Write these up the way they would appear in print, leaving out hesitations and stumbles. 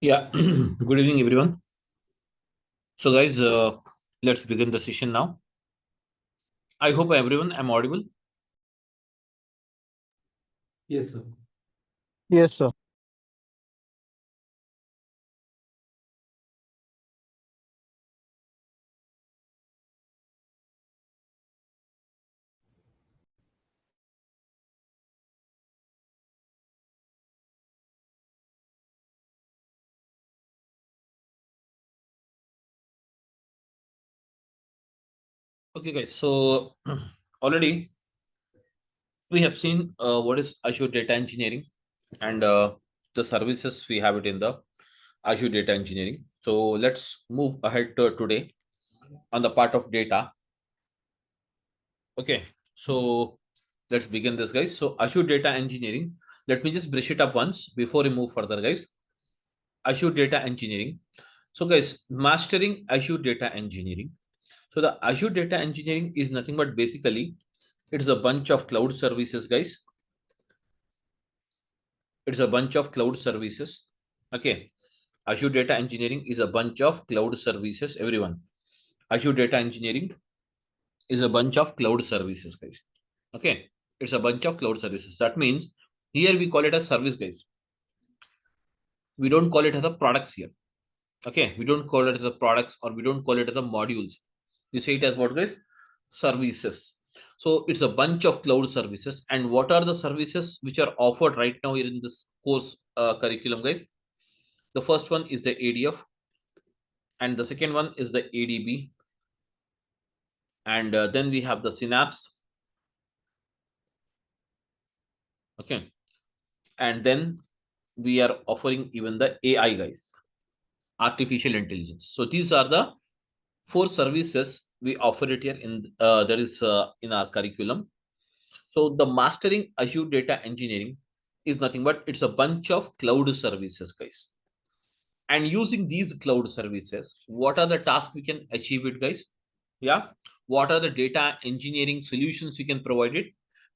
Yeah, good evening, everyone. So, guys, let's begin the session now. I hope everyone am audible. Yes, sir. Yes, sir. Okay, guys. So, already we have seen what is Azure Data Engineering and the services we have it in the Azure Data Engineering. So, let's move ahead to today on the part of data. Okay, so let's begin this, guys. So, Azure Data Engineering. Let me just brush it up once before we move further, guys. Azure Data Engineering. So, guys, mastering Azure Data Engineering. So, the Azure Data Engineering is nothing but basically it's a bunch of cloud services, guys. It's a bunch of cloud services. Okay. Azure Data Engineering is a bunch of cloud services, everyone. Azure Data Engineering is a bunch of cloud services, guys. Okay. It's a bunch of cloud services. That means here we call it a service, guys. We don't call it as a products here. Okay, we don't call it as the products or we don't call it as the modules. We say it as what, guys? Services. So it's a bunch of cloud services. And what are the services which are offered right now here in this course curriculum, guys? The first one is the ADF, and the second one is the ADB, and then we have the Synapse. Okay, and then we are offering even the AI, guys, artificial intelligence. So these are the four services we offer it here in that is in our curriculum. So the mastering Azure Data Engineering is nothing but it's a bunch of cloud services, guys. And using these cloud services, what are the tasks we can achieve it, guys? Yeah. What are the data engineering solutions we can provide it?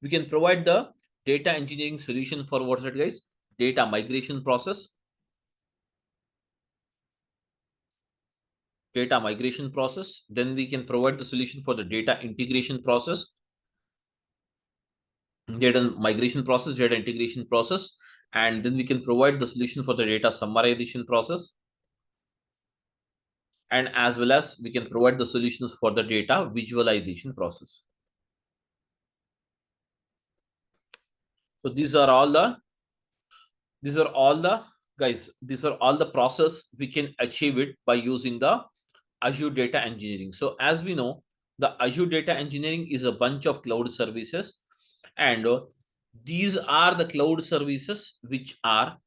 We can provide the data engineering solution for what's it, guys? Data migration process. Data migration process. Then we can provide the solution for the data integration process, data migration process, data integration process, and then we can provide the solution for the data summarization process, and as well as we can provide the solutions for the data visualization process. So these are all the guys, these are all the process we can achieve it by using the Azure Data Engineering. So as we know, the Azure Data Engineering is a bunch of cloud services, and these are the cloud services which are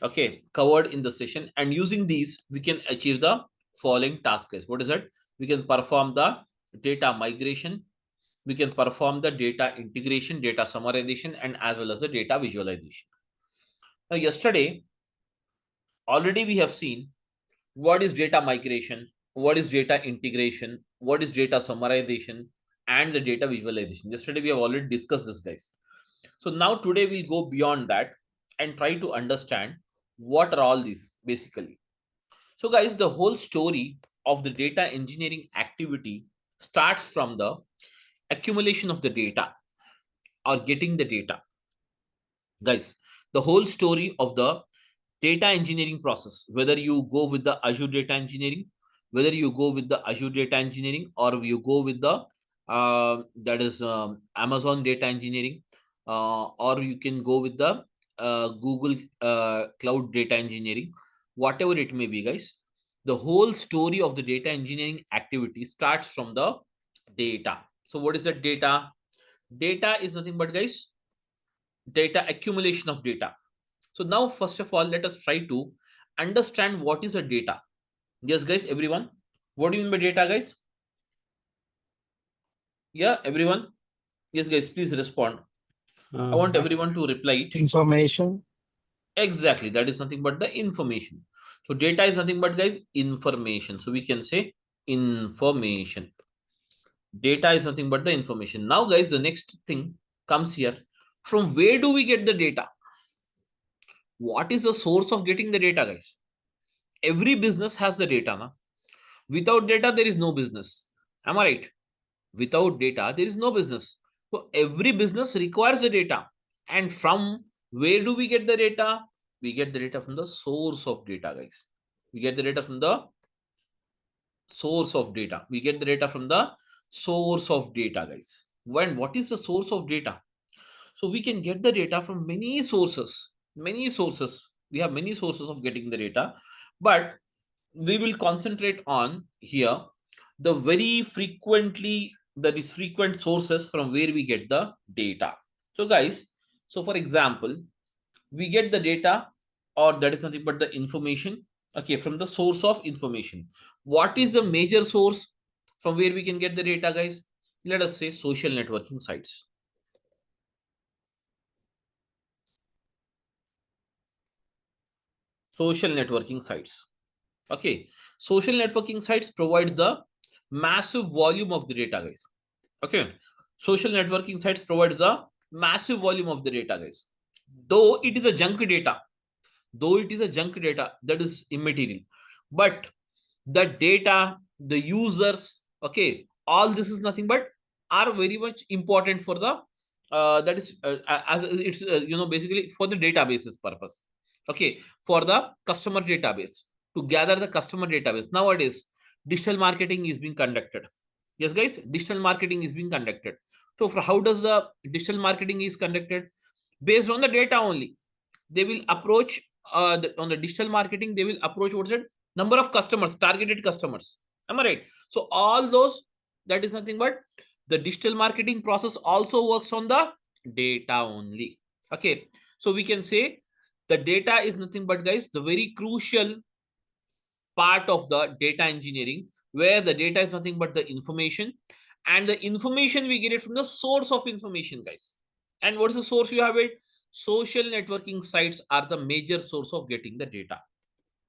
okay covered in the session, and using these we can achieve the following tasks. What is it? We can perform the data migration, we can perform the data integration, data summarization, and as well as the data visualization. Now yesterday already we have seen what is data migration, what is data integration, what is data summarization, and the data visualization. Yesterday we have already discussed this, guys. So now today we'll go beyond that and try to understand what are all these basically. So guys, the whole story of the data engineering activity starts from the accumulation of the data or getting the data. Guys, the whole story of the data engineering process, whether you go with the Azure Data Engineering, whether you go with the Azure Data Engineering, or you go with the that is Amazon Data Engineering, or you can go with the Google Cloud Data Engineering, whatever it may be, guys. The whole story of the data engineering activity starts from the data. So what is the data? Data is nothing but, guys, data accumulation of data. So now, first of all, let us try to understand what is a data. Yes, guys, everyone. What do you mean by data, guys? Yeah, everyone. Yes, guys, please respond. I want Uh, everyone to reply it. Information. Exactly. That is nothing but the information. So data is nothing but, guys, information. So we can say information. Data is nothing but the information. Now, guys, the next thing comes here. From where do we get the data? What is the source of getting the data, guys? every business has the data. Na? Without data, there is no business. Am I right? Without data, there is no business. So every business requires the data. And from where do we get the data? We get the data from the source of data, guys. We get the data from the source of data. We get the data from the source of data, guys. When what is the source of data? So we can get the data from many sources. Many sources. We have many sources of getting the data, but we will concentrate on here the very frequently that is frequent sources from where we get the data. So guys, so for example, we get the data, or that is nothing but the information, okay, from the source of information. What is the major source from where we can get the data, guys? Let us say social networking sites. Social networking sites. Okay, social networking sites provides the massive volume of the data, guys. Okay, social networking sites provides the massive volume of the data, guys. Though it is a junk data, though it is a junk data, that is immaterial, but the data, the users, okay, all this is nothing but are very much important for the that is as it's basically for the databases purpose. Okay, for the customer database, to gather the customer database. Nowadays digital marketing is being conducted. Yes guys, digital marketing is being conducted. So for how does the digital marketing is conducted? Based on the data only. They will approach on the digital marketing, they will approach what's it, number of customers, targeted customers. Am I right? So all those, that is nothing but the digital marketing process also works on the data only. Okay, so we can say the data is nothing but, guys, the very crucial part of the data engineering, where the data is nothing but the information, and the information we get it from the source of information, guys. And what is the source? You have it, social networking sites are the major source of getting the data.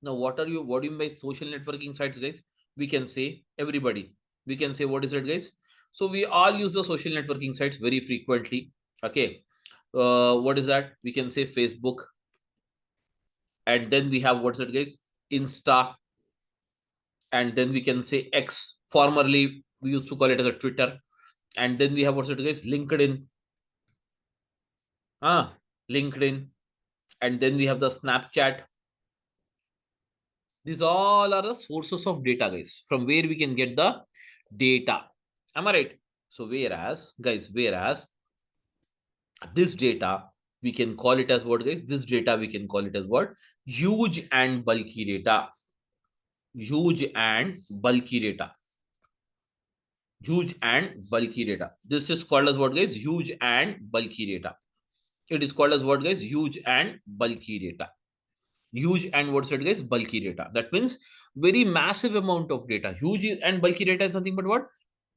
Now what do you mean by social networking sites, guys? We can say everybody, we can say what is it, guys? So we all use the social networking sites very frequently. Okay, what is that? We can say Facebook, and then we have what's it, guys, Insta, and then we can say X. Formerly, we used to call it as a Twitter, and then we have what's it, guys, LinkedIn. Ah, LinkedIn, and then we have the Snapchat. These all are the sources of data, guys, from where we can get the data. Am I right? So whereas, guys, whereas this data we can call it as what, guys? This data we can call it as what? Huge and bulky data. Huge and bulky data. Huge and bulky data. This is called as what, guys? Huge and bulky data. It is called as what, guys? Huge and bulky data. Huge and what's it, guys? Bulky data. That means very massive amount of data. Huge and bulky data is nothing but what?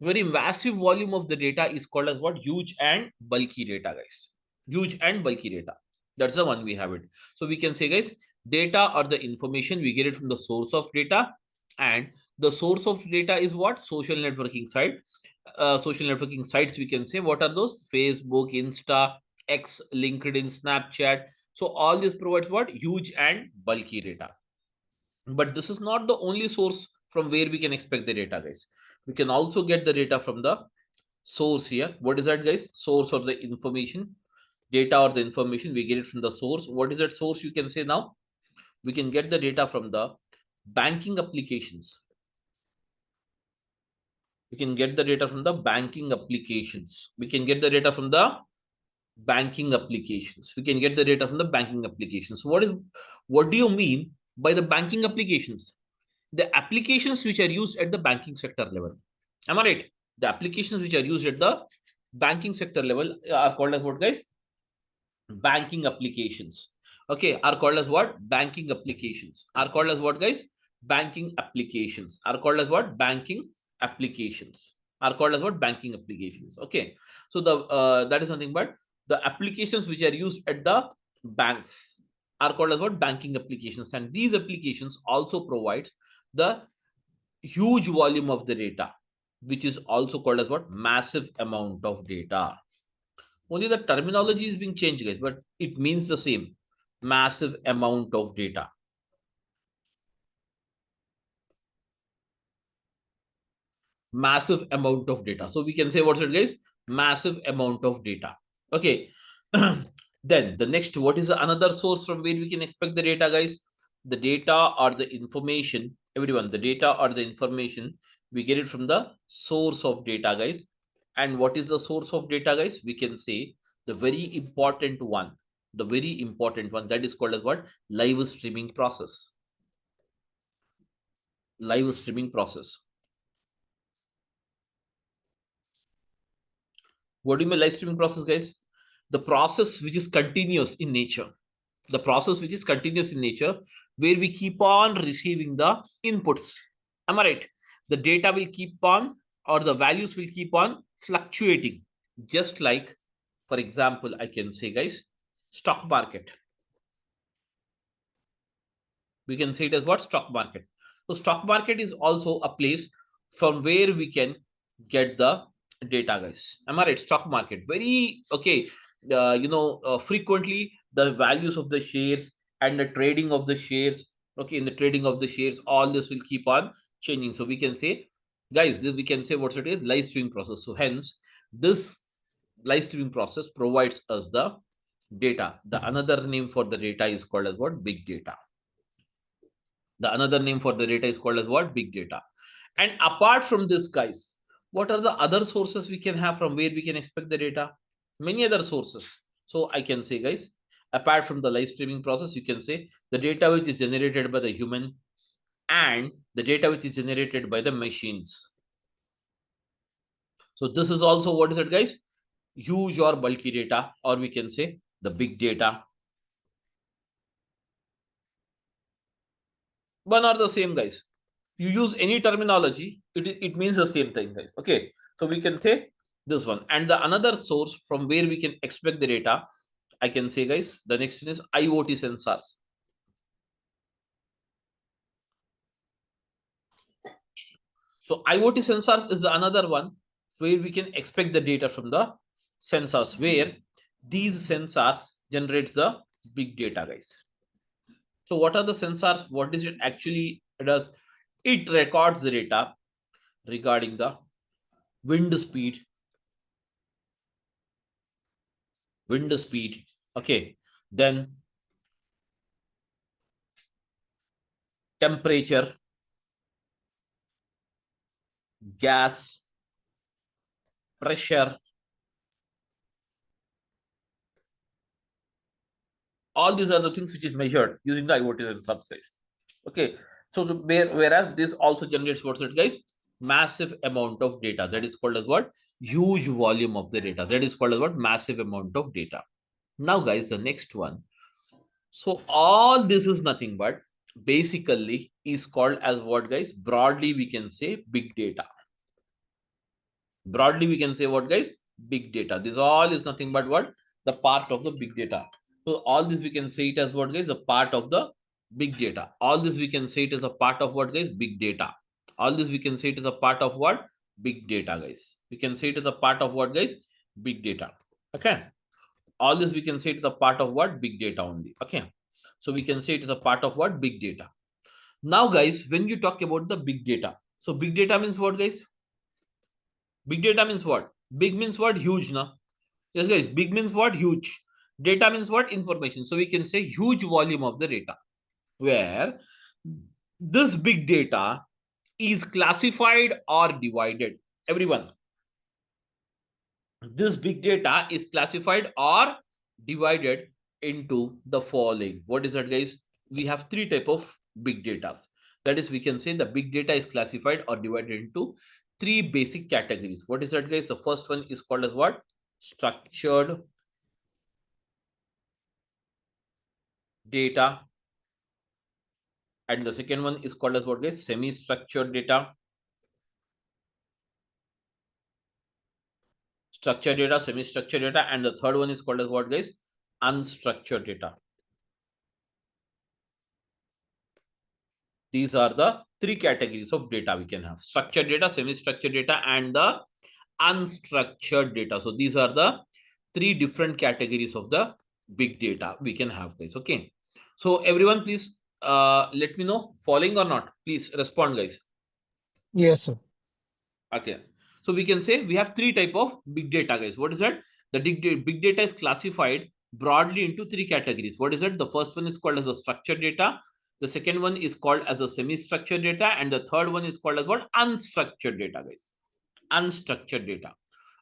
Very massive volume of the data is called as what? Huge and bulky data, guys. Huge and bulky data. That's the one we have it. So we can say, guys, data or the information we get it from the source of data, and the source of data is what? Social networking site. Social networking sites, we can say, what are those? Facebook, Insta, X, LinkedIn, Snapchat. So all this provides what? Huge and bulky data. But this is not the only source from where we can expect the data, guys. We can also get the data from the source here. What is that, guys? Source or the information. Data or the information, we get it from the source. What is that source? You can say now we can get the data from the banking applications. We can get the data from the banking applications. We can get the data from the banking applications. We can get the data from the banking applications. What do you mean by the banking applications? The applications which are used at the banking sector level. Am I right? The applications which are used at the banking sector level are called as what, guys? Banking applications. Okay, are called as what? Banking applications. Are called as what, guys? Banking applications. Are called as what? Banking applications. Are called as what? Banking applications. Okay, so the that is nothing but the applications which are used at the banks are called as what? Banking applications. And these applications also provide the huge volume of the data, which is also called as what? Massive amount of data. Only the terminology is being changed, guys, but it means the same. Massive amount of data. massive amount of data. So we can say what's it, guys? Massive amount of data. Okay. Then the next, what is another source from where we can expect the data, guys? The data or the information, everyone, the data or the information, we get it from the source of data, guys. And what is the source of data, guys? We can say the very important one, that is called as what? Live streaming process. Live streaming process. What do you mean live streaming process, guys? The process which is continuous in nature. The process which is continuous in nature, where we keep on receiving the inputs. Am I right? The data will keep on, or the values will keep on fluctuating. Just like, for example, I can say, guys, stock market. We can say it as what? Stock market. So stock market is also a place from where we can get the data, guys. Am I right? Stock market, very okay. Frequently the values of the shares and the trading of the shares, okay, in the trading of the shares, all this will keep on changing. So we can say, guys, this we can say what it is, live streaming process. So hence this live streaming process provides us the data. The another name for the data is called as what? Big data. The another name for the data is called as what? Big data. And apart from this, guys, what are the other sources we can have from where we can expect the data? Many other sources. So I can say, guys, apart from the live streaming process, you can say the data which is generated by the human and the data which is generated by the machines. So this is also what is it, guys? Huge or bulky data, or we can say the big data. One are the same, guys. You use any terminology, it means the same thing, guys. Okay, so we can say this one. And the another source from where we can expect the data, I can say, guys, the next one is IoT sensors. So IoT sensors is the another one where we can expect the data from the sensors, where these sensors generates the big data, guys. So what are the sensors? What is it actually does? It records the data regarding the wind speed, okay, then temperature, gas, pressure, all these are the things which is measured using the IoT sensors. Okay, so whereas this also generates what's it, guys? Massive amount of data. That is called as what? Huge volume of the data. That is called as what? Massive amount of data. Now, guys, the next one. So all this is nothing but basically is called as what, guys? Broadly we can say big data. Broadly we can say what, guys? Big data. This all is nothing but what? The part of the big data. So all this we can say it as what, guys? A part of the big data. All this we can say it as a part of what, guys? Big data. All this we can say it as a part of what? Big data, guys. We can say it as a part of what, guys? Big data. Okay, all this we can say it is a part of what? Big data only. Okay, so we can say it is a part of what? Big data. Now, guys, when you talk about the big data, so big data means what, guys? Big data means what? Big means what? Huge, na? Yes, guys, big means what? Huge. Data means what? Information. So we can say huge volume of the data, where this big data is classified or divided. Everyone, this big data is classified or divided into the following. What is that, guys? We have three type of big data. That is, we can say the big data is classified or divided into three basic categories. What is that, guys? The first one is called as what? Structured data. And the second one is called as what, guys? Semi-structured data. Structured data, semi-structured data. And the third one is called as what, guys? Unstructured data. These are the three categories of data we can have: structured data, semi-structured data, and the unstructured data. So these are the three different categories of the big data we can have, guys. Okay, so everyone, please let me know following or not. Please respond, guys. Yes, sir. Okay. So we can say we have three type of big data, guys. What is that? The big data is classified broadly into three categories. What is it? The first one is called as a structured data. The second one is called as a semi-structured data. And the third one is called as what? Unstructured data, guys. Unstructured data.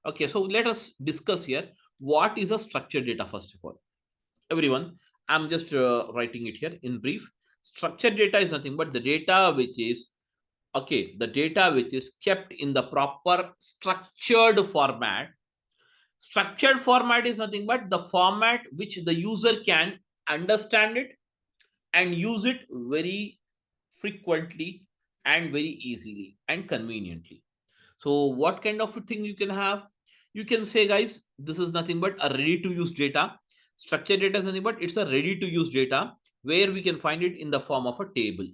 Okay. So let us discuss here. What is a structured data, first of all? Everyone, I'm just writing it here in brief. Structured data is nothing but the data which is the data which is kept in the proper structured format. Structured format is nothing but the format which the user can understand it and use it very frequently and very easily and conveniently. So what kind of a thing you can have? You can say, guys, this is nothing but a ready to use data. Structured data is nothing but it's a ready to use data where we can find it in the form of a table.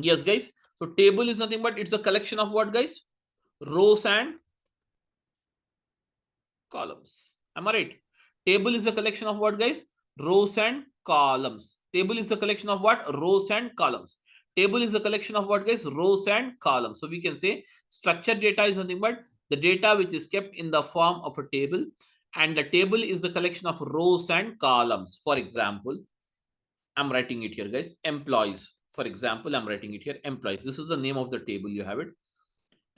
Yes, guys. So table is nothing but it's a collection of what, guys? Rows and columns. Am I right? Table is a collection of what, guys? Rows and columns. Table is the collection of what? Rows and columns. Table is a collection of what, guys? Rows and columns. So we can say structured data is nothing but the data which is kept in the form of a table, and the table is the collection of rows and columns. For example, I'm writing it here, guys. Employees. For example, I'm writing it here. Employees. This is the name of the table. You have it.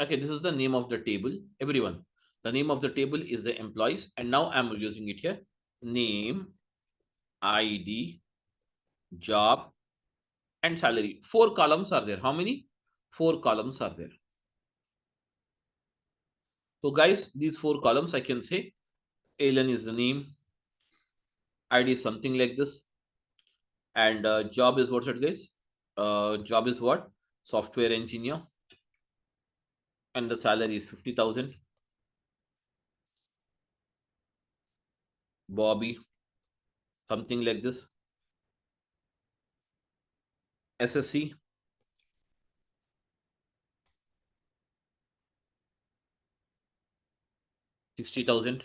Okay, this is the name of the table. Everyone, the name of the table is the employees. And now I'm using it here. Name, ID, job, and salary. Four columns are there. How many? Four columns are there. So guys, these four columns, I can say Alan is the name, ID is something like this, and job is what's it, guys? Job is what? Software engineer, and the salary is 50,000. Bobby, something like this. SSC, 60,000.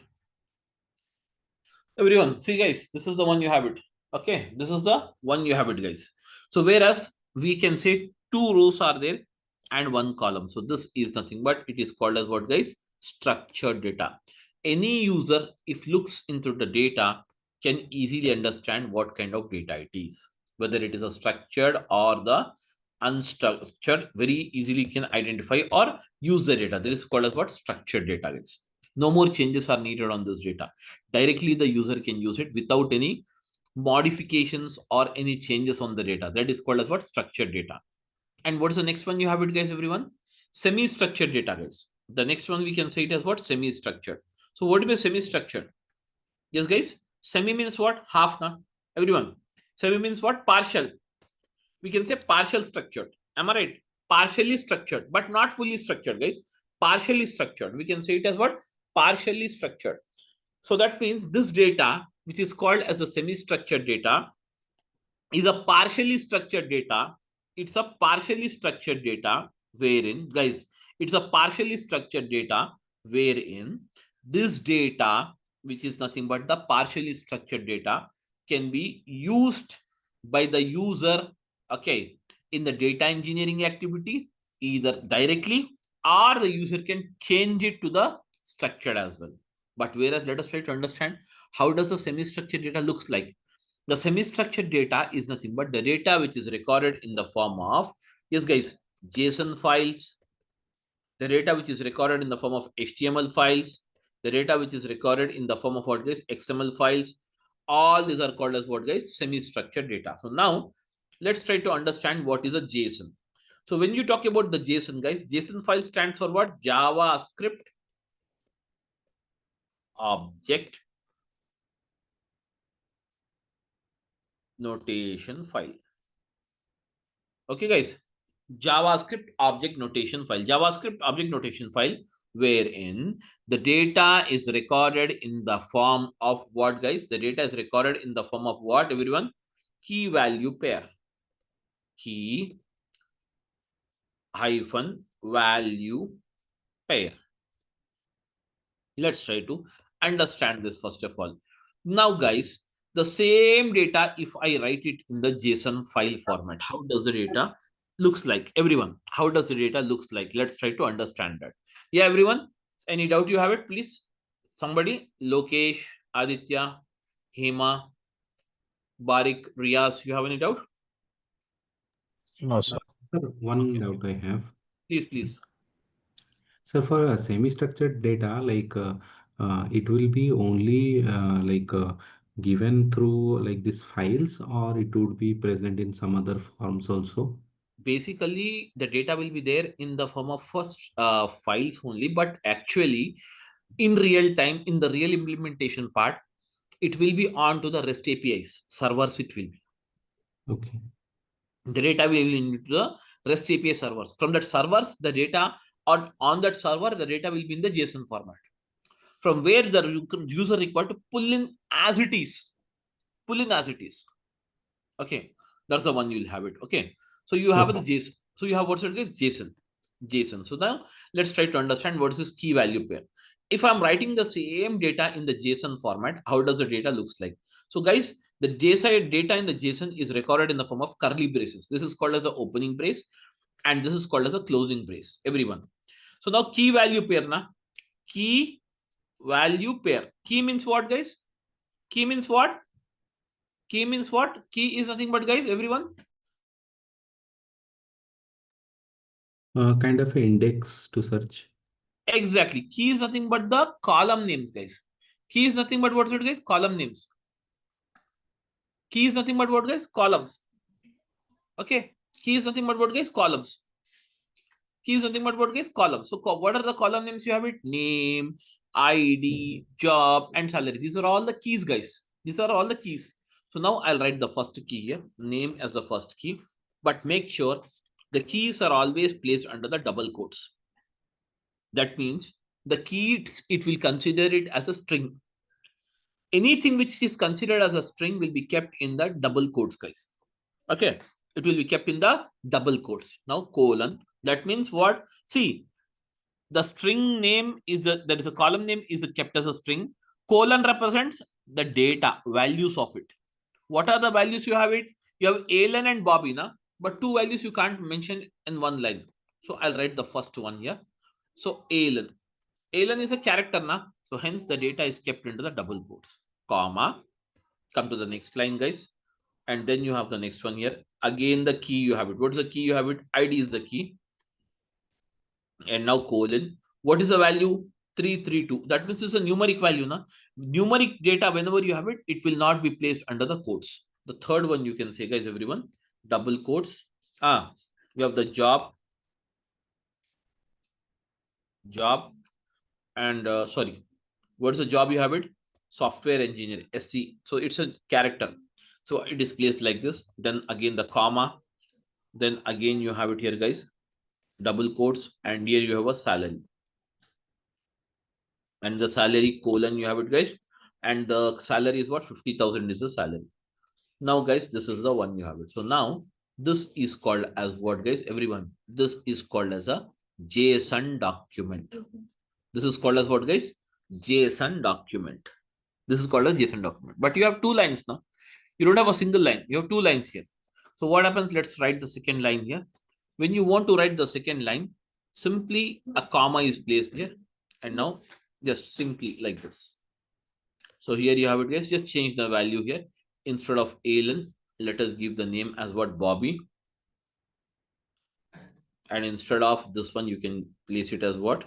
Everyone, see, guys, this is the one you have it. Okay, this is the one you have it, guys. So whereas we can say two rows are there and one column. So this is nothing but it is called as what, guys? Structured data. Any user, if looks into the data, can easily understand what kind of data it is, whether it is a structured or the unstructured. Very easily can identify or use the data. This is called as what? Structured data, guys. No more changes are needed on this data. Directly the user can use it without any modifications or any changes on the data. That is called as what? Structured data. And what is the next one you have it, guys? Everyone, semi-structured data, guys. The next one we can say it as what? Semi-structured. So what is semi-structured? Yes, guys, semi means what? Half. Now everyone, semi means what? Partial. We can say partial structured. Am I right? Partially structured but not fully structured, guys. Partially structured, we can say it as what? Partially structured. So that means this data, which is called as a semi-structured data, is a partially structured data. It's a partially structured data wherein, guys, it's a partially structured data wherein this data, which is nothing but the partially structured data, can be used by the user, okay, in the data engineering activity, either directly or the user can change it to the structured as well. But whereas, let us try to understand how does the semi-structured data looks like. The semi-structured data is nothing but the data which is recorded in the form of, yes, guys, JSON files, the data which is recorded in the form of HTML files, the data which is recorded in the form of what, guys? XML files. All these are called as what, guys? Semi-structured data. So now let's try to understand what is a JSON. So when you talk about the JSON, guys, JSON file stands for what? JavaScript object notation file. Okay, guys, JavaScript object notation file. JavaScript object notation file wherein the data is recorded in the form of what, guys? The data is recorded in the form of what, everyone? Key value pair. Key hyphen value pair. Let's try to understand this first of all. Now, guys, the same data, if I write it in the JSON file format, how does the data looks like? Everyone, how does the data looks like? Let's try to understand that. Yeah, everyone, any doubt you have it, please? Somebody, Lokesh, Aditya, Hema, Barik, Riaz, you have any doubt? No, sir. Sir, one Okay, doubt I have. please. So for semi-structured data, it will be only given through like these files, or it would be present in some other forms also. Basically, the data will be there in the form of first files only, but actually, in real time, in the real implementation part, it will be on to the REST APIs servers. It will be Okay. the data will be into the REST API servers. From that servers, the data on that server, the data will be in the JSON format. From where the user required to pull in as it is, pull in as it is. Okay, that's the one you'll have it. Okay, so you have the Okay. JSON. So you have what's it is JSON. So now let's try to understand what is this key value pair. If I'm writing the same data in the JSON format, how does the data looks like? So guys, the JSON data in the JSON is recorded in the form of curly braces. This is called as the opening brace, and this is called as a closing brace. Everyone. So now key value pair na key value pair. Key means what, guys? Key means what? Key means what? Key is nothing but, guys, everyone. Kind of an index to search. Exactly. Key is nothing but the column names, guys. Key is nothing but what's it, guys? Column names. Key is nothing but what, guys? Columns. Okay. Key is nothing but what, guys? Columns. Key is nothing but what, guys? Columns. So what are the column names you have it? Name, ID, job, and salary. These are all the keys, guys. These are all the keys. So now I'll write the first key here. Name as the first key. But make sure the keys are always placed under the double quotes. That means the key, it will consider it as a string. Anything which is considered as a string will be kept in the double quotes, guys. Okay, it will be kept in the double quotes. Now colon, that means what? See, the string name is there is a column name is kept as a string. Colon represents the data values of it. What are the values you have it? You have Alan and Bobby, na? But two values you can't mention in one line. So I'll write the first one here. So Alan. Alan is a character, na? So hence the data is kept into the double quotes, comma. Come to the next line, guys. And then you have the next one here. Again, the key you have it. What is the key you have it? ID is the key. And now colon. What is the value? 332. That means it's a numeric value, na? Numeric data, whenever you have it, it will not be placed under the quotes. The third one you can say, guys, everyone, double quotes. You have the job, and sorry, what's the job you have it? Software engineer, SC. So it's a character. So it is placed like this. Then again the comma. Then again you have it here, guys. Double quotes, and here you have a salary. And the salary colon you have it, guys. And the salary is what? 50,000 is the salary. Now, guys, this is the one you have it. So now this is called as what, guys? Everyone, this is called as a JSON document. This is called as what, guys? JSON document. This is called a JSON document. But you have two lines now. You don't have a single line. You have two lines here. So what happens? Let's write the second line here. When you want to write the second line, simply a comma is placed here. And now just simply like this. So here you have it, guys. Just change the value here. Instead of Alan, let us give the name as what? Bobby. And instead of this one, you can place it as what?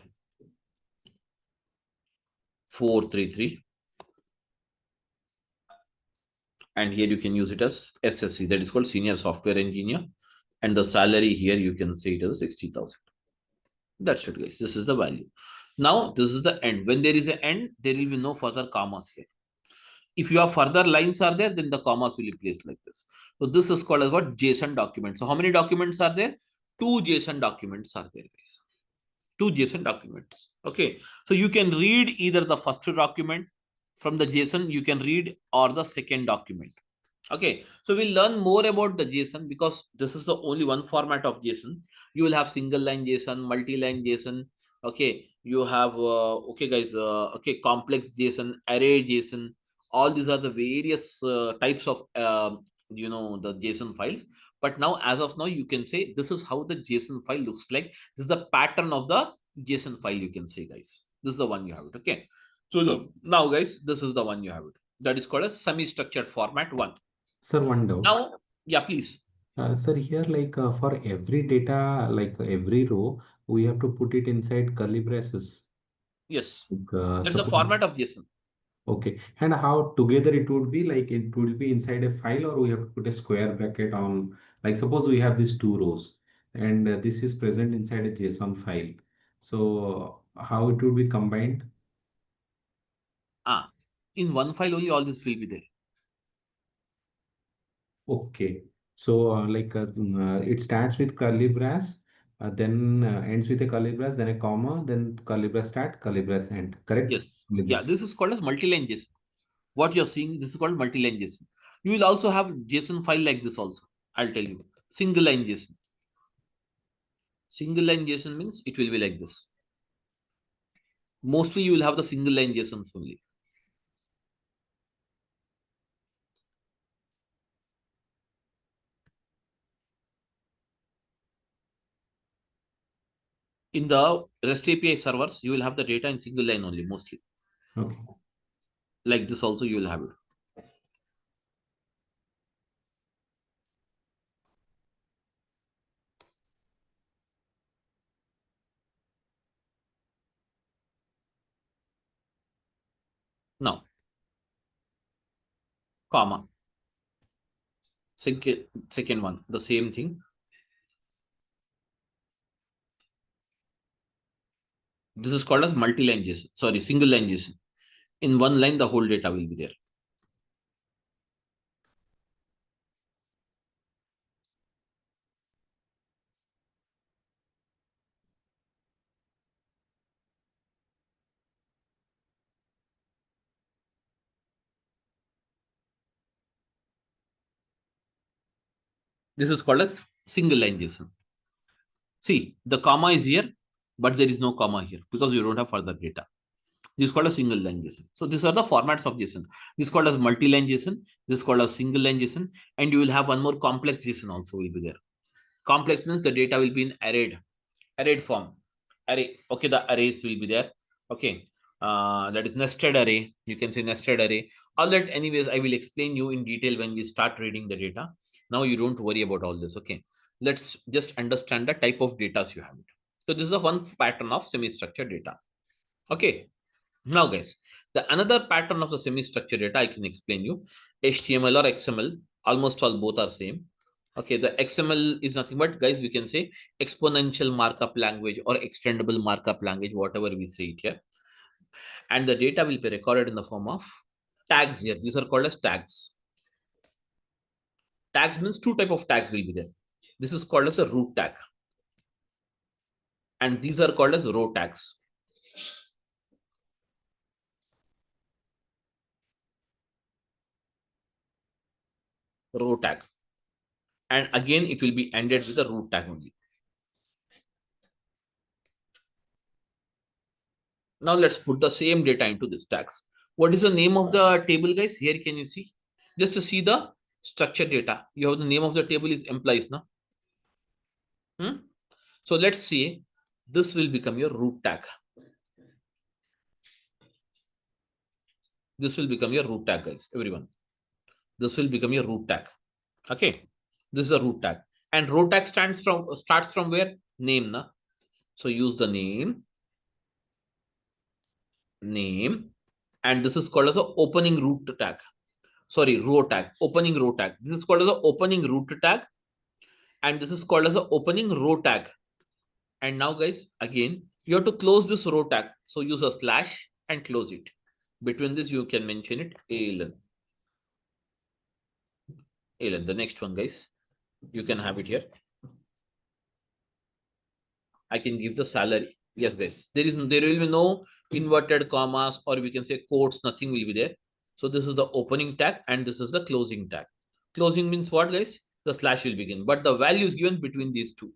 433. And here you can use it as SSC, that is called senior software engineer. And the salary here you can say it as 60,000. That's it, guys. This is the value. Now this is the end. When there is an end, there will be no further commas here. If you have further lines are there, then the commas will be placed like this. So this is called as what? JSON document. So how many documents are there? Two JSON documents are there, guys. Two JSON documents. Okay, so you can read either the first document from the JSON, you can read, or the second document. Okay, so we'll learn more about the JSON because this is the only one format of JSON. You will have single line JSON, multi-line JSON. Okay, you have okay, guys. Okay, complex JSON, array JSON. All these are the various types of the JSON files. But now, as of now, you can say this is how the JSON file looks like. This is the pattern of the JSON file, you can say, guys. This is the one you have it. Okay. So now, guys, this is the one you have it. That is called a semi-structured format one. Sir, one doubt. Now, yeah, please. Sir, here like for every data, like every row, we have to put it inside curly braces. Yes, Like, that's the suppose, format of JSON. okay. And how together it would be like it would be inside a file, or we have to put a square bracket on, like suppose we have these two rows and this is present inside a JSON file. So how it would be combined? In one file only, all this will be there. Okay. So it starts with curly brace, then ends with a curly brace, then a comma, then curly brace start, curly brace end. Correct? Yes. With Yeah, this. this is called as multi-line JSON. What you're seeing, this is called multi-line JSON. You will also have JSON file like this also. I'll tell you. Single line JSON. Single line JSON means it will be like this. Mostly you will have the single line JSONs only. In the REST API servers, you will have the data in single line only, mostly. Okay. Like this also you will have it. Now, comma. Second one, the same thing. This is called as multi-line JSON. Sorry, single line JSON. In one line, the whole data will be there. This is called as single line JSON. See, the comma is here, but there is no comma here because you don't have further data. This is called a single line JSON. So these are the formats of JSON. This is called as multi-line JSON. This is called a single line JSON. And you will have one more complex JSON also will be there. Complex means the data will be in arrayed form. Array. Okay, the arrays will be there. Okay. That is nested array. You can say nested array. All that anyways, I will explain you in detail when we start reading the data. Now you don't worry about all this. Okay. Let's just understand the type of data you have. So this is the one pattern of semi-structured data. Okay. Now, guys, the another pattern of the semi-structured data I can explain you. HTML or XML, almost all both are same. Okay, the XML is nothing but, guys, we can say exponential markup language or extendable markup language, whatever we say it here. And the data will be recorded in the form of tags here. These are called as tags. Tags means two type of tags will be there. This is called as a root tag. And these are called as row tags. Row tag. And again, it will be ended with a root tag only. Now let's put the same data into this tags. What is the name of the table, guys? Here can you see? Just to see the structured data. You have the name of the table is employees now. So let's see. This will become your root tag. This will become your root tag, guys. Everyone. This will become your root tag. Okay. This is a root tag. And root tag starts from where? Name, na? So use the name. And this is called as the opening root tag. Sorry, row tag. Opening row tag. This is called as the opening root tag. And this is called as the opening row tag. And now, guys, again, you have to close this row tag. So use a slash and close it. Between this, you can mention it ALN. ALN. The next one, guys, you can have it here. I can give the salary. Yes, guys. There will be no inverted commas, or we can say quotes. Nothing will be there. So this is the opening tag and this is the closing tag. Closing means what, guys? The slash will begin, but the value is given between these two.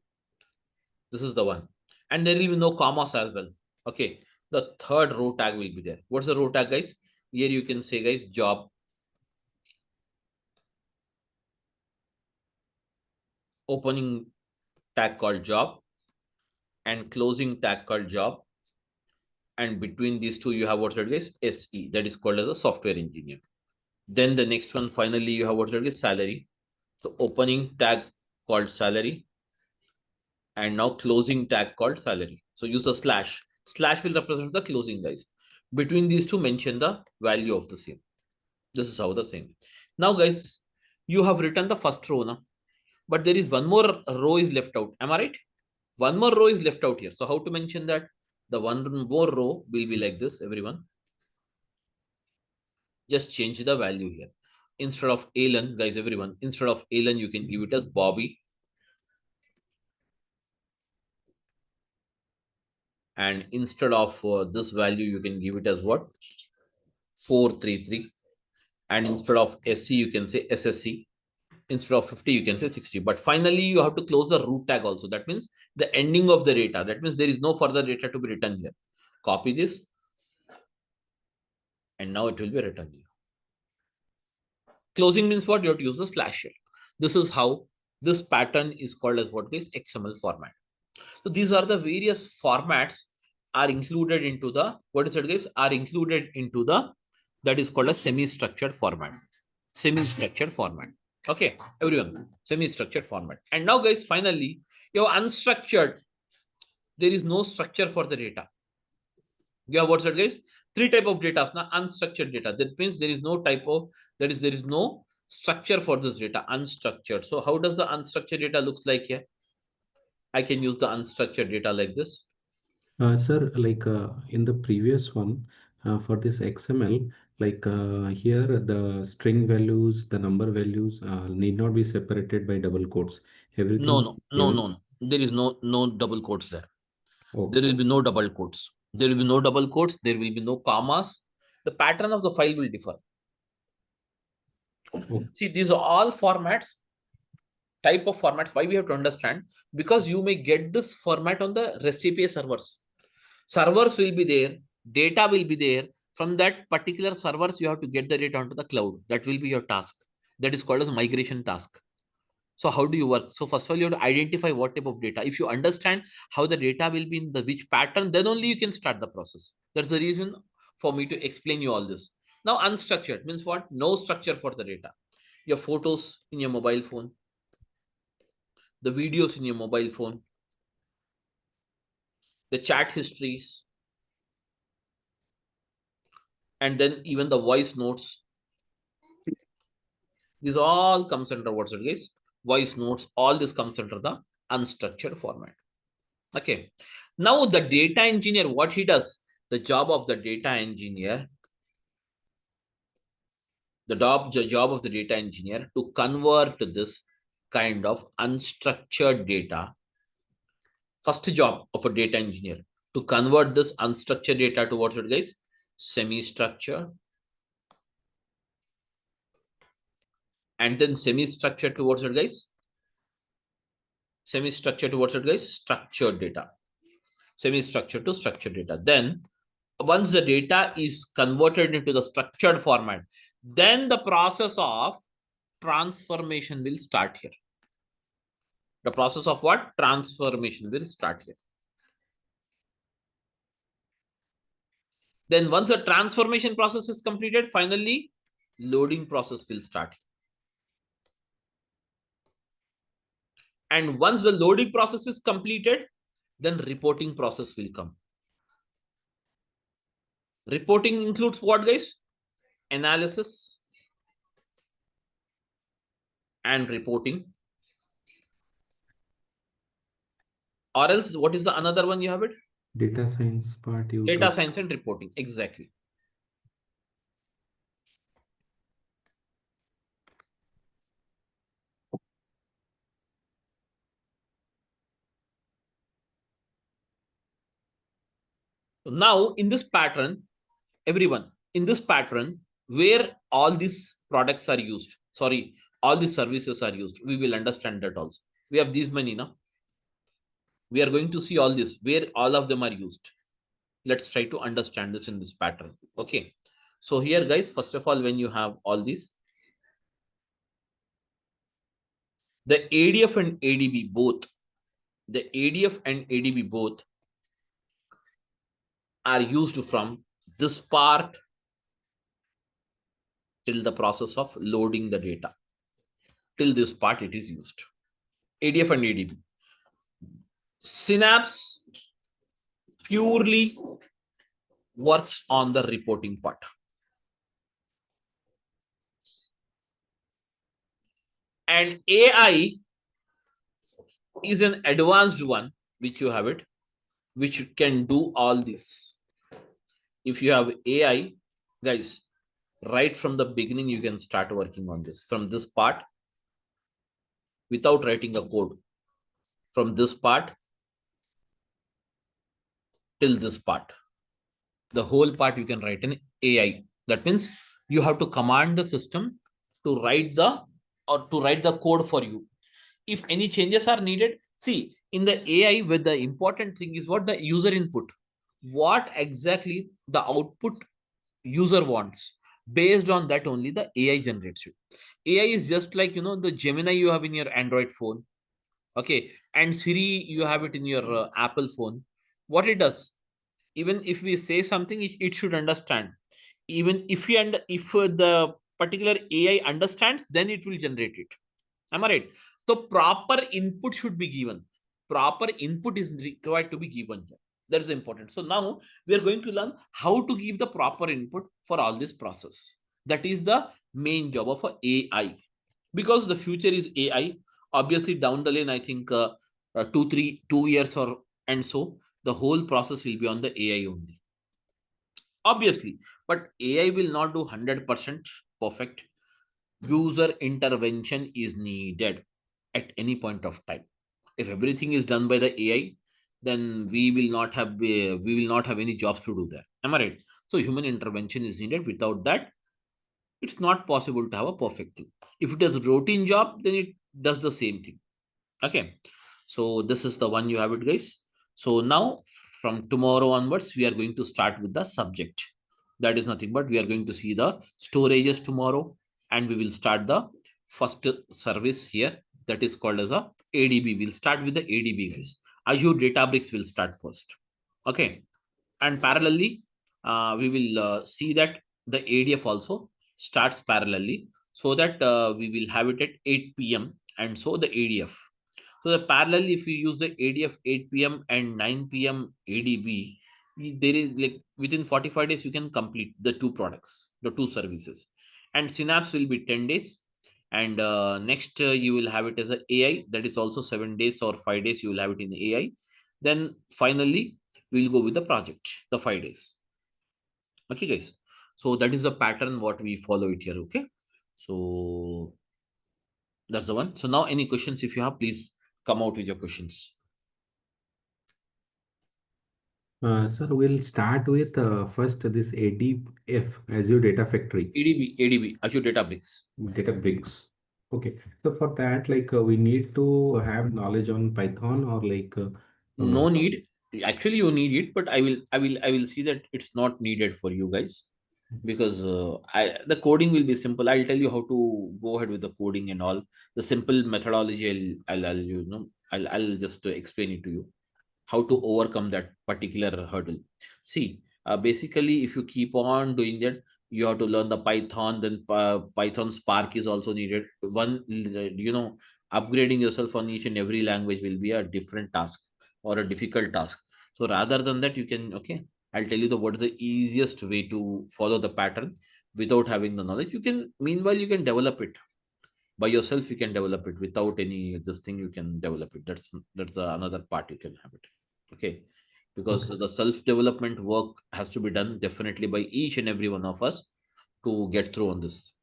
This is the one. And there will be no commas as well. Okay. The third row tag will be there. What's the row tag, guys? Here you can say, guys, job. opening tag called job and closing tag called job, and between these two you have what's called as SE, that is called as a software engineer. Then the next one, finally you have what's called as salary. So opening tag called salary and now closing tag called salary. So use a slash. Slash will represent the closing, guys. Between these two, mention the value of the same. This is how the same. Now, guys, you have written the first row now, but there is one more row is left out. Am I right? One more row is left out here. So how to mention that? The one more row will be like this, everyone. Just change the value here. Instead of Alan, guys, everyone, instead of Alan, you can give it as Bobby. And instead of this value, you can give it as what? 433. And instead of SC, you can say SSC. Instead of 50, you can say 60. But finally, you have to close the root tag also. That means the ending of the data. That means there is no further data to be written here. Copy this. And now it will be written here. Closing means what? You have to use the slash here. This is how this pattern is called as what is XML format. So these are the various formats are included into the, what is it guys, are included into the, that is called a semi-structured format. Semi-structured format. Okay, everyone, semi-structured format. And now guys, finally, you have unstructured. There is no structure for the data. You have what's it guys? Three type of data now. Unstructured data. That means there is no type of, that is, there is no structure for this data. Unstructured. So how does the unstructured data looks like here? I can use the unstructured data like this. Sir, like in the previous one, for this XML, like here the string values, the number values need not be separated by double quotes. No, Everything no, no, given. no, no. There is no double quotes there. There will Okay. be no double quotes. There will be no double quotes. There will be no commas. The pattern of the file will differ. Okay. See, these are all formats, type of formats. Why we have to understand? Because you may get this format on the REST API servers. Servers will be there. Data will be there. From that particular servers, you have to get the data onto the cloud. That will be your task. That is called as migration task. So how do you work? So first of all, you have to identify what type of data. If you understand how the data will be in the which pattern, then only you can start the process. That's the reason for me to explain you all this. Now, unstructured means what? No structure for the data. Your photos in your mobile phone, the videos in your mobile phone, the chat histories, and then even the voice notes. This all comes under what's it guys? Voice notes. All this comes under the unstructured format. Okay. Now the data engineer, what he does, the job of the data engineer, the job of the data engineer to convert this kind of unstructured data. First job of a data engineer to convert this unstructured data to what's it guys? Semi-structured. And then semi-structured to what's it guys? Semi-structured to what's it guys? Structured data. Semi-structured to structured data. Then once the data is converted into the structured format, then the process of transformation will start here. The process of what? Transformation will start here. Then once the transformation process is completed, finally loading process will start. And once the loading process is completed, then reporting process will come. Reporting includes what guys? Analysis and reporting. Or else what is the another one you have it? Data science part you Data told. science and reporting. Exactly. So now in this pattern, everyone, in this pattern, where all these products are used, sorry, all these services are used, we will understand that also. We have these many now. We are going to see all this, where all of them are used. Let's try to understand this in this pattern. Okay. So here, guys, first of all, when you have all these, The ADF and ADB both, the ADF and ADB both are used from this part till the process of loading the data. Till this part it is used. ADF and ADB. Synapse purely works on the reporting part. And AI is an advanced one, which you have it, which can do all this. If you have AI, guys, right from the beginning, you can start working on this. From this part, without writing a code. From this part till this part. The whole part you can write in AI. That means you have to command the system to write the code for you. If any changes are needed, see in the AI, with the important thing is what the user input, what exactly the output user wants. Based on that only the AI generates you. AI is just like the Gemini you have in your Android phone, okay, and Siri you have it in your Apple phone. What it does, even if we say something, it should understand. Even if the particular AI understands, then it will generate it. Am I right? So proper input should be given. Proper input is required to be given here. That is important. So now we are going to learn how to give the proper input for all this process. That is the main job of a AI, because the future is AI. Obviously, down the lane, I think 2 years or and so the whole process will be on the AI only. Obviously, but AI will not do 100% perfect. User intervention is needed at any point of time. If everything is done by the AI, then we will not have any jobs to do there. Am I right? So human intervention is needed. Without that, it's not possible to have a perfect thing. If it is a routine job, then it does the same thing. Okay, so this is the one you have it, guys. So now from tomorrow onwards, we are going to start with the subject. That is nothing but we are going to see the storages tomorrow, and we will start the first service here, that is called as a ADB. We'll start with the ADB, guys. Azure Databricks will start first. Okay, and parallelly, we will see that the ADF also starts parallelly, so that we will have it at 8 p.m. and so the ADF. So the parallel, if you use the ADF 8 p.m. and 9 p.m. ADB, there is like within 45 days you can complete the two products, the two services. And Synapse will be 10 days. And next you will have it as a AI, that is also 7 days or 5 days you will have it in AI. Then finally we'll go with the project, the 5 days. Okay, guys. So that is the pattern what we follow it here. Okay. So that's the one. So now any questions, if you have, please come out with your questions. Sir, we'll start with first this ADF, Azure Data Factory, ADB, Azure Databricks. Databricks. Okay, so for that, like we need to have knowledge on Python or like No need. Actually, you need it, but I will see that it's not needed for you guys, because the coding will be simple. I'll tell you how to go ahead with the coding and all. The simple methodology, I'll just explain it to you, how to overcome that particular hurdle. See, basically, if you keep on doing that, you have to learn the Python. Then Python Spark is also needed. Upgrading yourself on each and every language will be a different task or a difficult task. So rather than that, you can, okay, I'll tell you the what is the easiest way to follow the pattern without having the knowledge. You can, meanwhile, you can develop it by yourself. You can develop it without any this thing. You can develop it. That's the another part. You can have it. Okay, because okay. the self development work has to be done definitely by each and every one of us to get through on this.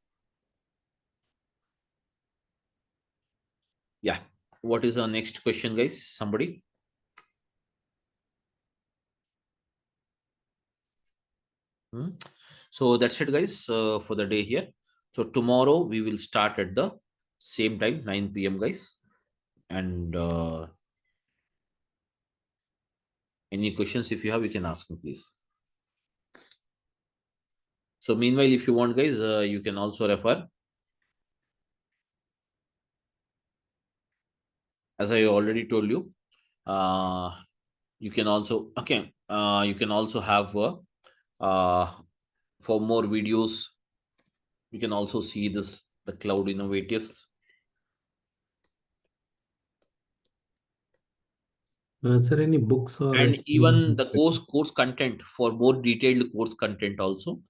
Yeah, what is the next question, guys? Somebody? Hmm? So that's it, guys, for the day here. So tomorrow we will start at the same time, 9 p.m., guys. And any questions, if you have, you can ask me, please. So meanwhile, if you want, guys, you can also refer. as I already told you. uh, you can also, okay, you can also have uh, for more videos, you can also see this, the cloud innovatives. Sir, any books or And any even the course content, for more detailed course content also,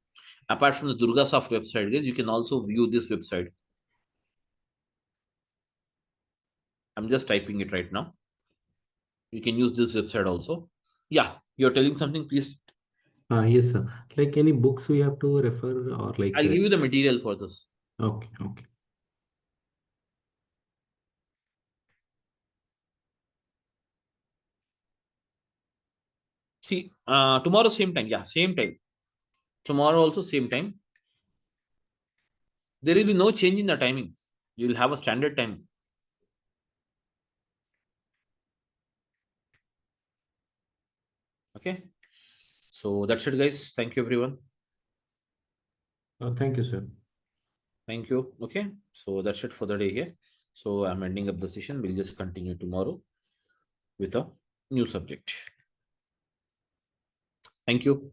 apart from the Durgasoft website, guys, you can also view this website. I'm just typing it right now. You can use this website also. Yeah, you're telling something, please. yes, sir. Like any books we have to refer or like I'll give you the material for this. okay, okay. See, tomorrow same time. Yeah, same time. Tomorrow also same time. There will be no change in the timings. You will have a standard time. Okay. So that's it, guys. Thank you, everyone. Thank you, sir. Thank you. Okay. So that's it for the day here. So I'm ending up the session. We'll just continue tomorrow with a new subject. Thank you.